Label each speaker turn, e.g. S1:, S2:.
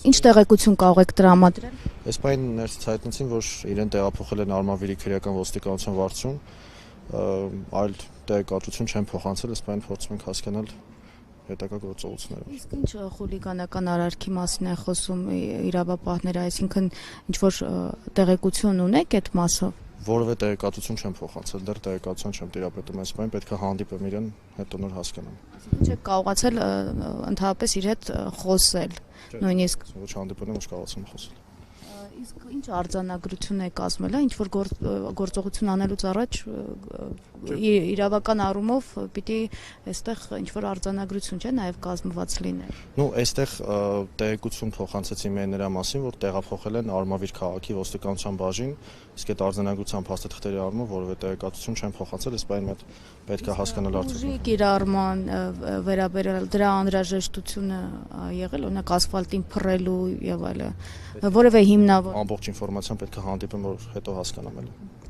S1: Ինչ տեղեկություն կարող եք տրամադրել։
S2: Այս պայն ներսից հայտնեցին, որ իրեն տեղափոխել են Արմավիրի քրեական ոստիկանության վարչություն, այլ տեղեկատվություն չեն փոխանցել, այս պայն փորձում ենք հասկանալ հետագա գործողությունները։
S1: Իսկ ինչ խուլիգանական արարքի մասին է խոսում իրավապահները, այսինքն ինչ որ տեղեկություն ունեք այդ մասով։
S2: Որևէ տեղեկատվություն չեմ փոխանցել, դեռ տեղեկատվություն չեմ տիրապետում, այս պայն պետք է հանդիպեմ իրեն, հետո նոր հասկանամ։
S1: Չեք կարողացել ընդհանրապես իր հետ խոսել, նույնիսկ
S2: ոչ հանդիպել եմ, ոչ կարողացել եմ խոսել։
S1: Իսկ ինչ արձանագրություն է կազմել, ինչ որ գործողություն անելուց առաջ իրավական առումով պիտի այստեղ ինչ որ արձանագրություն չէ նաև կազմված լինել։
S2: Ну, այստեղ տեղեկություն փոխանցեցի միայն նրա մասին, որ տեղափոխել են Արմավիր քաղաքի ոստիկանության բաժին, իսկ այդ արձանագրության փաստաթղթերի առումով որևէ տեղեկատվություն չեն փոխանցել, այս բանը պետք է հասկանալ արդյոք։
S1: Ուժի կիրառման վերաբերյալ դրա անհրաժեշտությունը եղել, օրինակ ասֆալտին փռելու եւ այլն, որևէ հիմնավոր
S2: Ամբողջ ինֆորմացիան պետք է հանդիպեմ, որ հետո հասկանամ էլ։